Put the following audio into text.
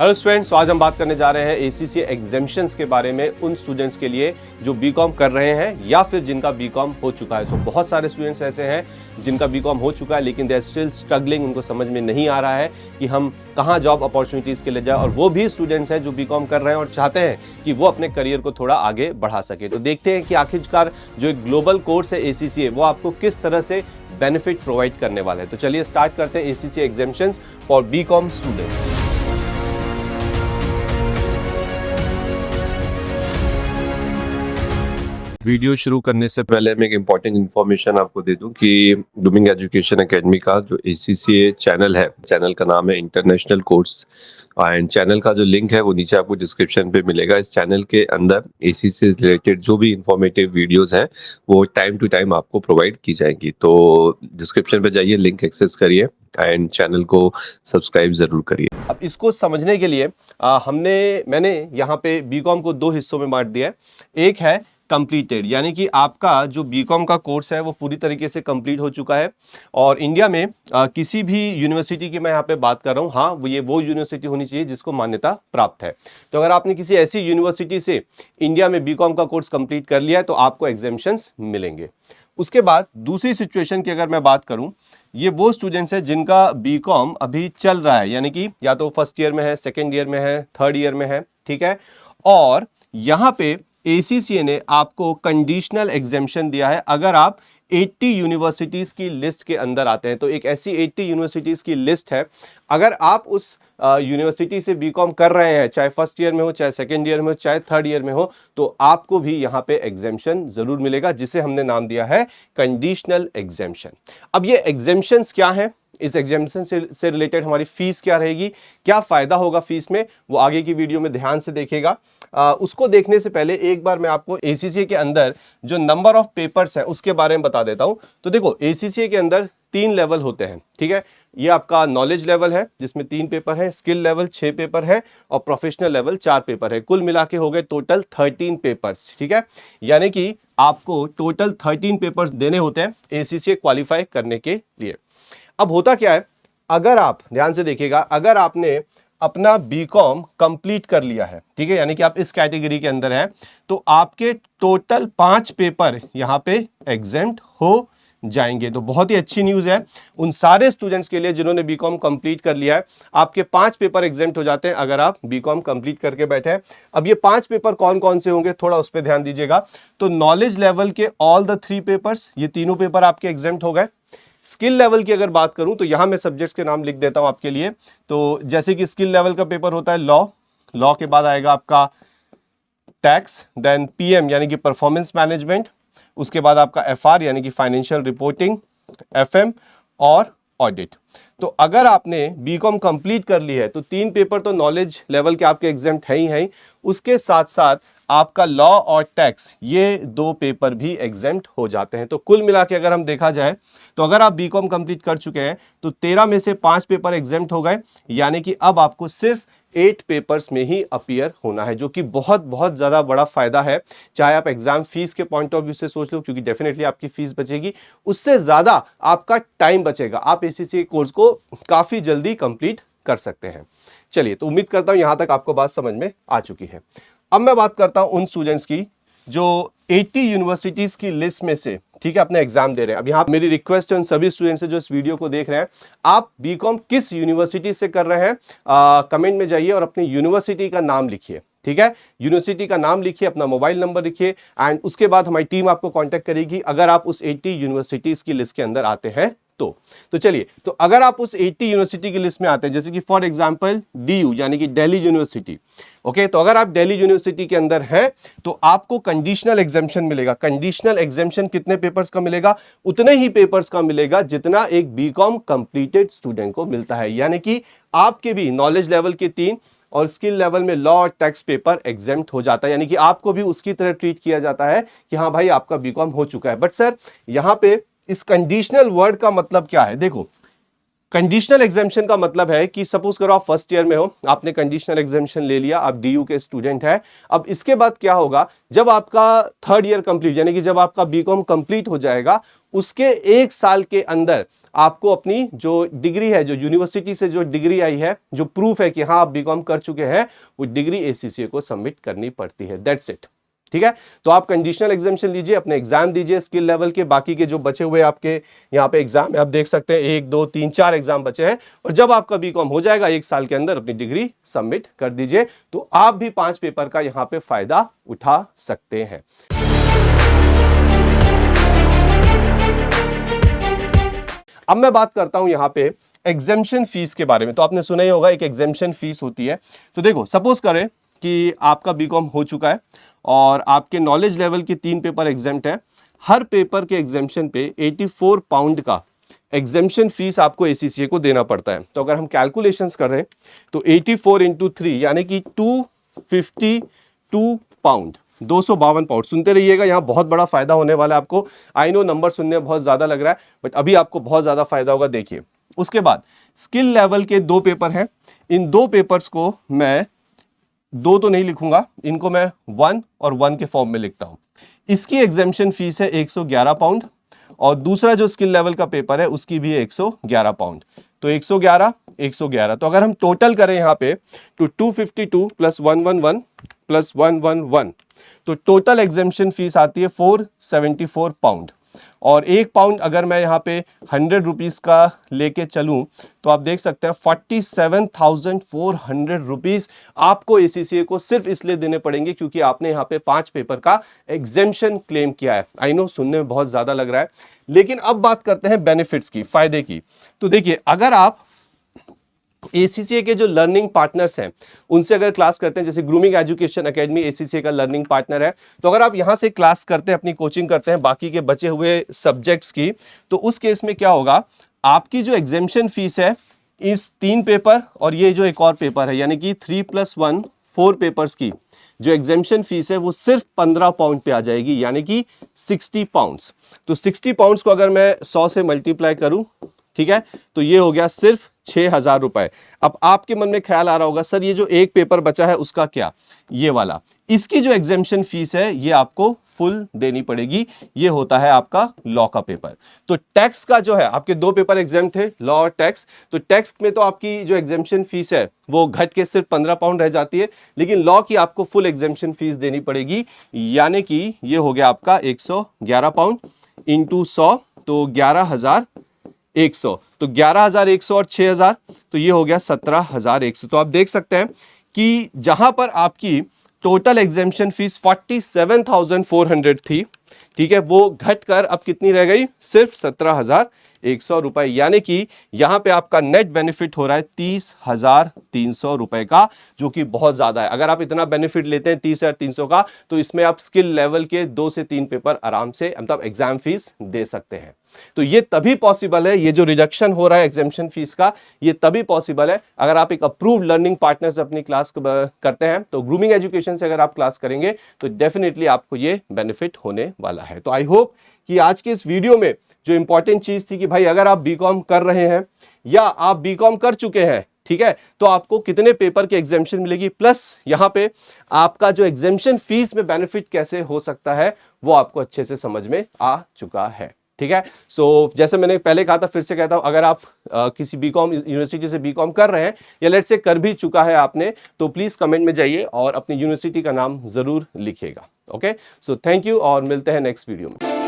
Hello students, तो आज हम बात करने जा रहे हैं एसीसी एग्जाम्शंस के बारे में उन स्टूडेंट्स के लिए जो बीकॉम कर रहे हैं या फिर जिनका बीकॉम हो चुका है। सो बहुत सारे स्टूडेंट्स ऐसे हैं जिनका बीकॉम हो चुका है लेकिन दे आर स्टिल स्ट्रगलिंग, उनको समझ में नहीं आ रहा है कि हम कहाँ जॉब अपॉर्चुनिटीज़ के लिए जाए। और वो भी स्टूडेंट्स हैं जो बीकॉम कर रहे हैं और चाहते हैं कि वो अपने करियर को थोड़ा आगे बढ़ा सके। तो देखते हैं कि आखिरकार जो एक ग्लोबल कोर्स है एसीसी वो आपको किस तरह से बेनिफिट प्रोवाइड करने वाला है। तो चलिए स्टार्ट करते हैं ACC exemptions for BCom students. Video शुरू करने से पहले मैं एक इम्पॉर्टेंट इन्फॉर्मेशन आपको दे दूं कि ब्लूमिंग एजुकेशन एकेडमी का जो ACCA चैनल है, चैनल का नाम है इंटरनेशनल कोर्स एंड चैनल का जो लिंक है वो नीचे आपको डिस्क्रिप्शन पे मिलेगा। इस चैनल के अंदर ACCA से रिलेटेड जो भी इंफॉर्मेटिव वीडियोस हैं वो टाइम टू टाइम आपको प्रोवाइड की जाएंगी। तो डिस्क्रिप्शन पे जाइए, लिंक एक्सेस करिए एंड चैनल को सब्सक्राइब ज़रूर करिए। अब इसको समझने के लिए मैंने यहाँ पे बीकॉम को दो हिस्सों में बांट दिया है। एक है कंप्लीटेड, यानी कि आपका जो बीकॉम का कोर्स है वो पूरी तरीके से कंप्लीट हो चुका है और इंडिया में किसी भी यूनिवर्सिटी की मैं यहाँ पे बात कर रहा हूँ। हाँ, वो यूनिवर्सिटी होनी चाहिए जिसको मान्यता प्राप्त है। तो अगर आपने किसी ऐसी यूनिवर्सिटी से इंडिया में बीकॉम का कोर्स कंप्लीट कर लिया है तो आपको एग्जाम्शंस मिलेंगे। उसके बाद दूसरी सिचुएशन की अगर मैं बात करूं, ये वो स्टूडेंट्स हैं जिनका बीकॉम अभी चल रहा है, यानी कि या तो फर्स्ट ईयर में है, सेकेंड ईयर में है, थर्ड ईयर में है, ठीक है। और यहाँ पे ACCA ने आपको कंडीशनल एग्जेम्पशन दिया है अगर आप 80 यूनिवर्सिटीज़ की लिस्ट के अंदर आते हैं। तो एक ऐसी 80 यूनिवर्सिटीज़ की लिस्ट है, अगर आप उस यूनिवर्सिटी से बीकॉम कर रहे हैं, चाहे फर्स्ट ईयर में हो, चाहे सेकेंड ईयर में हो, चाहे थर्ड ईयर में हो, तो आपको भी यहाँ पे एग्जेम्पशन जरूर मिलेगा, जिसे हमने नाम दिया है कंडीशनल एग्जेम्पशन। अब ये एग्जेम्पशंस क्या है, इस एग्जाम्शन से रिलेटेड हमारी फीस क्या रहेगी, क्या फायदा होगा फीस में, वो आगे की वीडियो में ध्यान से देखेगा। उसको देखने से पहले एक बार मैं आपको ACCA के अंदर जो नंबर ऑफ पेपर्स है उसके बारे में बता देता हूं। तो देखो, ACCA के अंदर 3 लेवल होते हैं, ठीक है। ये आपका नॉलेज लेवल है जिसमें 3 पेपर है, स्किल लेवल 6 पेपर है और प्रोफेशनल लेवल 4 पेपर है। कुल मिला के हो गए टोटल 13 पेपर्स, ठीक है। यानी कि आपको टोटल 13 पेपर्स देने होते हैं ACCA क्वालिफाई करने के लिए। अब होता क्या है, अगर आप ध्यान से देखिएगा, अगर आपने अपना बीकॉम कंप्लीट कर लिया है, ठीक है, यानी कि आप इस कैटेगरी के अंदर हैं, तो आपके टोटल 5 पेपर यहां पे एग्जेम्प्ट हो जाएंगे। तो बहुत ही अच्छी न्यूज़ है उन सारे स्टूडेंट्स के लिए जिन्होंने बीकॉम कंप्लीट कर लिया है। आपके 5 पेपर एग्जेम्प्ट हो जाते हैं अगर आप बीकॉम कंप्लीट करके बैठे हैं। अब ये 5 पेपर कौन कौन से होंगे, थोड़ा उस पर ध्यान दीजिएगा। तो नॉलेज लेवल के ऑल द 3 पेपर्स, ये तीनों पेपर आपके एग्जेम्प्ट हो गए। स्किल लेवल की अगर बात करूं तो यहां मैं सब्जेक्ट्स के नाम लिख देता हूं आपके लिए। तो जैसे कि स्किल लेवल का पेपर होता है लॉ के बाद आएगा आपका टैक्स, देन PM यानी कि परफॉर्मेंस मैनेजमेंट, उसके बाद आपका FR यानी कि फाइनेंशियल रिपोर्टिंग, FM और ऑडिट। तो अगर आपने बीकॉम कंप्लीट कर ली है तो 3 पेपर तो नॉलेज लेवल के आपके एग्जाम्प्ट है ही। उसके साथ साथ आपका लॉ और टैक्स, ये 2 पेपर भी एग्जेम्प्ट हो जाते हैं। तो कुल मिला के अगर हम देखा जाए तो अगर आप बीकॉम कंप्लीट कर चुके हैं तो 13 में से 5 पेपर एग्जेम्प्ट हो गए, यानी कि अब आपको सिर्फ 8 पेपर्स में ही अपीयर होना है, जो कि बहुत बहुत ज़्यादा बड़ा फायदा है। चाहे आप एग्जाम फीस के पॉइंट ऑफ व्यू से सोच लो, क्योंकि डेफिनेटली आपकी फीस बचेगी, उससे ज़्यादा आपका टाइम बचेगा। आप ACCA कोर्स को काफ़ी जल्दी कंप्लीट कर सकते हैं। चलिए, तो उम्मीद करता हूँ यहाँ तक आपको बात समझ में आ चुकी है। अब मैं बात करता हूं उन स्टूडेंट्स की जो 80 यूनिवर्सिटीज की लिस्ट में से, ठीक है, अपने एग्जाम दे रहे हैं। अब यहाँ मेरी रिक्वेस्ट है उन सभी स्टूडेंट्स से जो इस वीडियो को देख रहे हैं, आप बीकॉम किस यूनिवर्सिटी से कर रहे हैं, कमेंट में जाइए और अपनी यूनिवर्सिटी का नाम लिखिए, ठीक है। यूनिवर्सिटी का नाम लिखिए, अपना मोबाइल नंबर लिखिए एंड उसके बाद हमारी टीम आपको कांटेक्ट करेगी अगर आप उस 80 यूनिवर्सिटीज की लिस्ट के अंदर आते हैं तो चलिए, तो अगर आप उस 80 यूनिवर्सिटी की लिस्ट में आते हैं, जैसे कि फॉर एग्जांपल DU यानी कि दिल्ली यूनिवर्सिटी, ओके, तो अगर आप दिल्ली यूनिवर्सिटी के अंदर हैं तो आपको कंडीशनल एग्जेम्पशन मिलेगा। कंडीशनल एग्जेम्पशन कितने पेपर्स का मिलेगा, उतने ही पेपर्स का मिलेगा जितना एक बीकॉम कंप्लीटेड स्टूडेंट को मिलता है। यानी कि आपके भी नॉलेज लेवल के 3 और स्किल लेवल में लॉ और टैक्स पेपर एग्जेम्प्ट हो जाता है, यानी कि आपको भी उसकी तरह ट्रीट किया जाता है कि हाँ भाई आपका बीकॉम हो चुका है। बट सर, यहां पे इस कंडीशनल वर्ड का मतलब क्या है, देखो, कंडीशनल एग्जामेशन का मतलब है कि सपोज करो आप फर्स्ट ईयर में हो, आपने कंडीशनल एग्जामेशन ले लिया, आप डीयू के स्टूडेंट है। अब इसके बाद क्या होगा, जब आपका थर्ड ईयर कंप्लीट यानी कि जब आपका बीकॉम कंप्लीट हो जाएगा, उसके 1 साल के अंदर आपको अपनी जो डिग्री है, जो यूनिवर्सिटी से जो डिग्री आई है, जो प्रूफ है कि हाँ आप बीकॉम कर चुके हैं, वो डिग्री एसीसीए को सबमिट करनी पड़ती है। That's it. ठीक है, तो आप कंडीशनल एग्जामेशन लीजिए, अपने एग्जाम दीजिए स्किल लेवल के, बाकी के जो बचे हुए आपके यहाँ पे एग्जाम आप देख सकते हैं 1 2 3 4 एग्जाम बचे हैं, और जब आपका बीकॉम हो जाएगा 1 साल के अंदर अपनी डिग्री सबमिट कर दीजिए, तो आप भी 5 पेपर का यहाँ पे फायदा उठा सकते हैं। अब मैं बात करता हूं यहां पे एग्जेम्पशन फीस के बारे में। तो आपने सुना ही होगा एक एग्जेम्पशन फीस होती है। तो देखो सपोज करें कि आपका बीकॉम हो चुका है और आपके नॉलेज लेवल के 3 पेपर एग्जेम्प्ट है। हर पेपर के एग्जेम्पशन पे 84 पाउंड का एग्जेम्पशन फीस आपको एसीसीए को देना पड़ता है। तो अगर हम कैलकुलेशंस कर रहे हैं तो 84 इंटू 3 यानी कि 252 पाउंड, 252 पाउंड। सुनते रहिएगा, यहाँ बहुत बड़ा फायदा होने वाला है आपको। आई नो नंबर सुनने में बहुत ज्यादा लग रहा है, बट अभी आपको बहुत ज्यादा फायदा होगा। देखिए उसके बाद स्किल लेवल के 2 पेपर हैं। इन 2 पेपर्स को मैं 2 तो नहीं लिखूंगा, इनको मैं 1 और 1 के फॉर्म में लिखता हूं। इसकी एग्जेम्पशन फीस है 111 पाउंड, और दूसरा जो स्किल लेवल का पेपर है उसकी भी 111 पाउंड। तो 111 111, तो अगर हम टोटल करें यहाँ पे तो 252 प्लस 111 प्लस 111, तो टोटल एग्जेम्पशन फीस आती है 474 पाउंड। और 1 पाउंड अगर मैं यहाँ पे 100 रुपीज का लेके चलूं तो आप देख सकते हैं 47,400 रुपीज आपको एसीसीए को सिर्फ इसलिए देने पड़ेंगे क्योंकि आपने यहाँ पे 5 पेपर का एग्जेम्पशन क्लेम किया है। आई नो सुनने में बहुत ज्यादा लग रहा है, लेकिन अब बात करते हैं बेनिफिट्स की, फायदे की। तो देखिए अगर आप एसीसीए के जो लर्निंग पार्टनर्स हैं उनसे अगर क्लास करते हैं, जैसे ग्रूमिंग एजुकेशन एकेडमी एसीसीए का लर्निंग पार्टनर है, तो अगर आप यहां से क्लास करते हैं, अपनी कोचिंग करते हैं बाकी के बचे हुए सब्जेक्ट्स की, तो उस केस में क्या होगा, आपकी जो एग्जेम्पशन फीस है इस 3 पेपर और ये जो एक और पेपर है यानी कि 3+1 4 पेपर्स की जो एग्जेम्पशन फीस है वो सिर्फ 15 पाउंड पे आ जाएगी, यानी कि 60 पाउंड्स। तो 60 पाउंड्स को अगर मैं 100 से मल्टीप्लाई करूं, ठीक है, तो ये हो गया सिर्फ 6,000 रुपए। अब आपके मन में ख्याल आ रहा होगा सर ये जो एक पेपर बचा है उसका क्या, ये वाला, इसकी जो एग्जेम्पशन फीस है ये आपको फुल देनी पड़ेगी। ये होता है आपका लॉ का पेपर। तो टैक्स का जो है, आपके 2 पेपर एग्जाम थे, लॉ और टैक्स, तो टैक्स में तो आपकी जो एग्जेम्पशन फीस है वो घट के सिर्फ 15 पाउंड रह जाती है, लेकिन लॉ की आपको फुल एग्जेम्पशन फीस देनी पड़ेगी, यानी कि ये हो गया आपका 111 पाउंड इंटू 100, तो 11,100, तो 11,100 और 6,000, तो ये हो गया 17,100। तो आप देख सकते हैं कि जहां पर आपकी टोटल एग्जेम्पशन फीस 47,400 थी, ठीक है, वो घटकर अब कितनी रह गई, सिर्फ 17,100 रुपए, यानी कि यहां पे आपका नेट बेनिफिट हो रहा है 30,300 रुपए का, जो कि बहुत ज्यादा है। अगर आप इतना बेनिफिट लेते हैं 30,300 का, तो इसमें आप स्किल लेवल के 2 से 3 पेपर आराम से मतलब एग्जाम फीस दे सकते हैं। तो ये तभी पॉसिबल है, ये जो रिडक्शन हो रहा है एग्जेम्पशन फीस का, ये तभी पॉसिबल है अगर आप एक अप्रूव्ड लर्निंग पार्टनर से अपनी क्लास करते हैं। तो ग्रूमिंग एजुकेशन से अगर आप क्लास करेंगे तो डेफिनेटली आपको ये बेनिफिट होने वाला है। तो आई होप कि आज के इस वीडियो में जो इंपॉर्टेंट चीज थी कि भाई अगर आप बीकॉम कर रहे हैं या आप बीकॉम कर चुके हैं, ठीक है, तो आपको कितने पेपर की एग्जेम्पशन मिलेगी, प्लस यहां पे आपका जो एग्जेम्पशन फीस में बेनिफिट कैसे हो सकता है वो आपको अच्छे से समझ में आ चुका है। ठीक है, सो जैसे मैंने पहले कहा था, फिर से कहता हूं, अगर आप किसी बीकॉम यूनिवर्सिटी से बीकॉम कर रहे हैं या लेट से कर भी चुका है आपने, तो प्लीज कमेंट में जाइए और अपनी यूनिवर्सिटी का नाम जरूर लिखिएगा। ओके, सो थैंक यू और मिलते हैं नेक्स्ट वीडियो में।